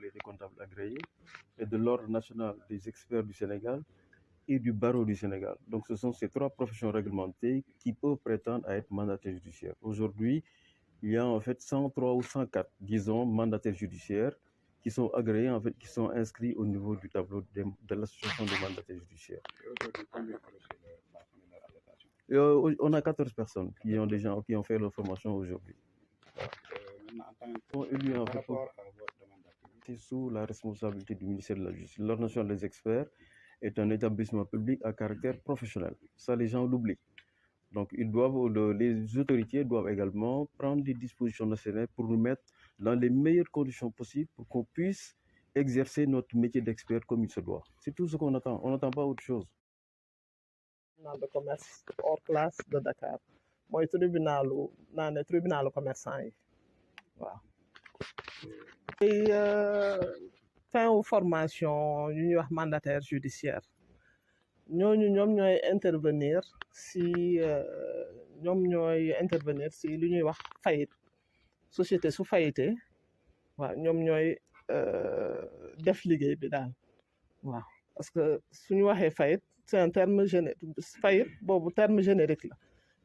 et des comptables agréés et de l'Ordre national des experts du Sénégal et du barreau du Sénégal. Donc ce sont ces trois professions réglementées qui peuvent prétendre à être mandataires judiciaires. Aujourd'hui, il y a en fait 103 ou 104, disons, mandataires judiciaires qui sont agréés, en fait, qui sont inscrits au niveau du tableau de l'association des mandataires judiciaires. On a 14 personnes qui ont fait leur formation aujourd'hui. C'est sous la responsabilité du ministère de la Justice. L'Ordre national des experts est un établissement public à caractère professionnel. Ça, les gens l'oublient. Donc, les autorités doivent également prendre des dispositions nationales pour nous mettre dans les meilleures conditions possibles pour qu'on puisse exercer notre métier d'expert comme il se doit. C'est tout ce qu'on attend. On n'attend pas autre chose. De commerce hors classe de Dakar. Moi, tribunal commerçant. Wow. Et fin aux formations, nous avons mandataire judiciaire. Nous intervenir si l'union wax faillite société sous faillite waaw ñoom ñooy def liggéey bi daal waaw parce que suñu waxee faillite c'est un terme générique faillite boobu terme générique la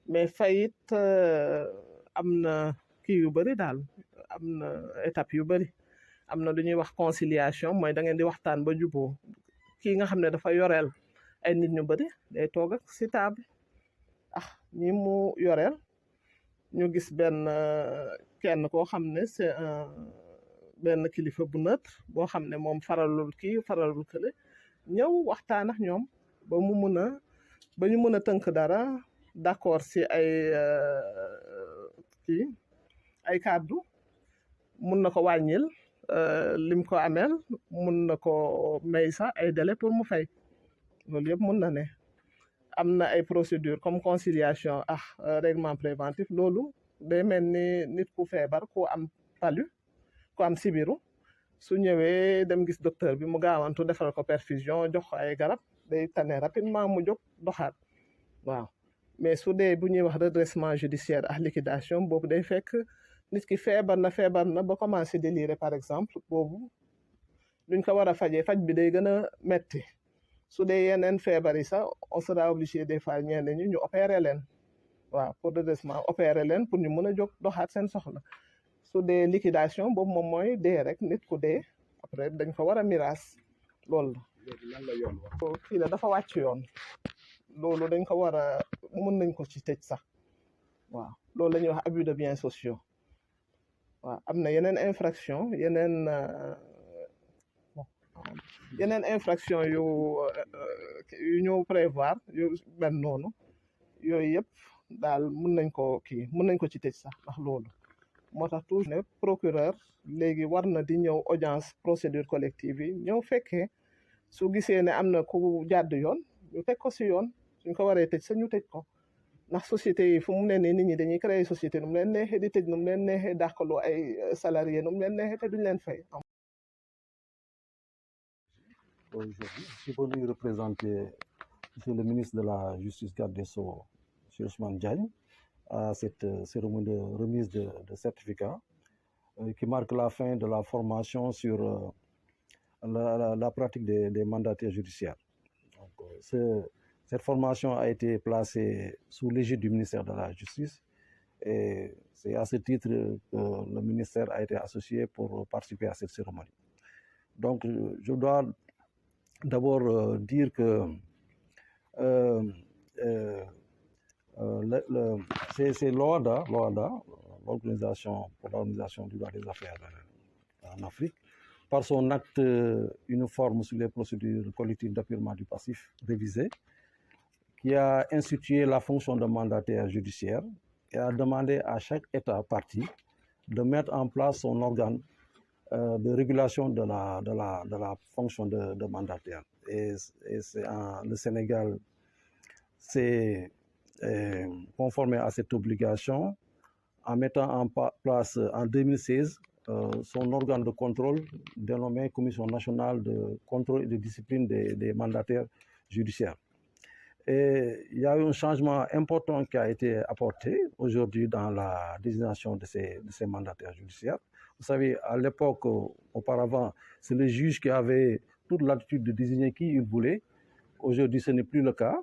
mais faillite am na kii yu bëri daal am na étape yu bëri am na lu ñuy wax conciliation mooy da ngeen di waxtaan ba juboo kii nga xam ne dafa yoreel ay nit ñu bëri day toog ak si table ñi mu yoreel ñu gis kenn koo xam ne c'est benn kilifa bu neutre boo xam ne moom faralul kii faralul kële ñëw waxtaan ak ñoom ba ñu mun a tënk dara d'accord si ay kàddu mun na ko wàññil lim ko ameel mun na ko may sax ay délai pour mu fay loolu yëpp mun na ne am na ay procédures comme conciliation règlement préventif loolu day mel ni nit ku feebar ku am palu ku am sibiru su ñëwee dem gis docteur bi mu gaawantu defal ko perfusion jox ko ay garab day tane rapidement mu jóg doxaat waaw mais su dee bu ñuy wax redressement judiciaire ak liquidation boobu day fekk nit ki feebar na ba commencé délirer par exemple boobu luñ ko war a faj bi day gën a metti su dee yeneen feebar yi sax on sera obligé des fois ñenn ñi ñu opérer leen waaw pour redressement opérer leen pour ñu mën a jóg doxaat seen soxla su dee liquidation boobu moom mooy dee rek nit ku dee après dañ ko war a miraas loolu la kii la dafa wàcc yoon loolu dañ ko war a mën nañ ko ci tëj sax waaw loolu la ñuy wax abus de biens sociaux waaw am na yeneen infraction yeneen infraction yu ñu prévoir yu mel noonu yooyu yëpp daal mën nañ ko ci tëj sax ndax loolu moo tax toujours ne procureur léegi war na di ñëw audience procédure collective yi ñëw fekkee su gisee ne am na ku jàdd yoon ñu teg ko si yoon suñ ko waree tëj sax ñu tëj ko ndax société yi fu mu ne nii nit ñi dañuy créer société nu mu leen neexee di tëj nu mu leen neexee dàqaloo ay salariés nu mu leen neexee te duñ leen fay. Aujourd'hui, je suis venu représenter monsieur le ministre de la Justice, garde des Sceaux, M. Ousmane Diagne, à cette cérémonie de remise de certificats qui marque la fin de la formation sur la pratique des mandataires judiciaires. Donc, cette formation a été placée sous l'égide du ministère de la Justice et c'est à ce titre que le ministère a été associé pour participer à cette cérémonie. Donc, je dois d'abord dire que c'est l'OADA, l'Organisation pour l'Organisation du droit des affaires en Afrique, par son acte uniforme sur les procédures collectives d'apurement du passif révisé, qui a institué la fonction de mandataire judiciaire et a demandé à chaque État partie de mettre en place son organe de régulation de la fonction de mandataire. Et le Sénégal s'est conformé à cette obligation en mettant en place en 2016 son organe de contrôle dénommé Commission nationale de contrôle et de discipline des mandataires judiciaires. Et il y a eu un changement important qui a été apporté aujourd'hui dans la désignation de ces mandataires judiciaires. Vous savez, à l'époque, auparavant, c'est le juge qui avait toute l'attitude de désigner qui il voulait. Aujourd'hui, ce n'est plus le cas.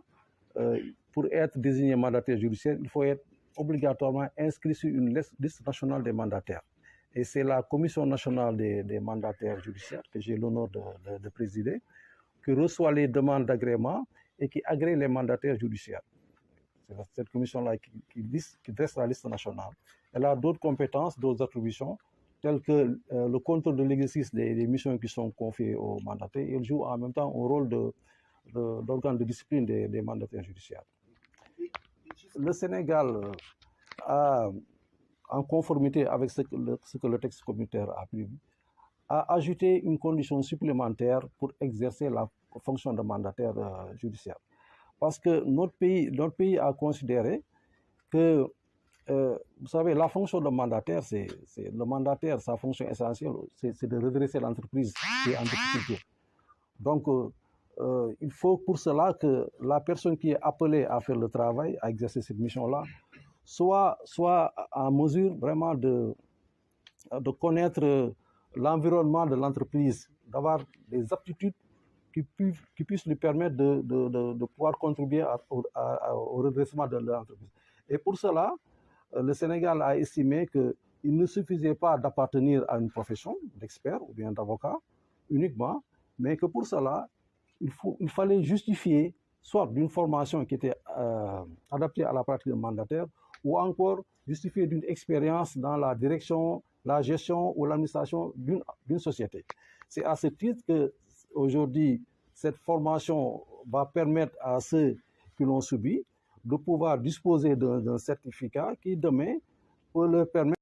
Pour être désigné mandataire judiciaire, il faut être obligatoirement inscrit sur une liste nationale des mandataires. Et c'est la Commission nationale des mandataires judiciaires, que j'ai l'honneur de présider, qui reçoit les demandes d'agrément et qui agrée les mandataires judiciaires. C'est cette commission-là qui dresse la liste nationale. Elle a d'autres compétences, d'autres attributions, telles que le contrôle de l'exercice des missions qui sont confiées aux mandataires. Elle joue en même temps un rôle d'organe de discipline des mandataires judiciaires. Le Sénégal a, en conformité avec ce que le texte communautaire a prévu, a ajouté une condition supplémentaire pour exercer la fonction de mandataire judiciaire. Parce que notre pays a considéré que, vous savez, la fonction de mandataire, le mandataire, sa fonction essentielle, c'est de redresser l'entreprise qui est en difficulté. Donc, il faut pour cela que la personne qui est appelée à faire le travail, à exercer cette mission-là, soit en mesure vraiment de connaître l'environnement de l'entreprise, d'avoir des aptitudes qui puissent lui permettre de pouvoir contribuer au redressement de l'entreprise. Et pour cela, le Sénégal a estimé qu'il ne suffisait pas d'appartenir à une profession d'expert ou bien d'avocat uniquement, mais que pour cela, il fallait justifier soit d'une formation qui était adaptée à la pratique de mandataire, ou encore justifier d'une expérience dans la direction, la gestion ou l'administration d'une société. C'est à ce titre qu'aujourd'hui, cette formation va permettre à ceux qui l'ont subi de pouvoir disposer d'un certificat qui, demain, peut leur permettre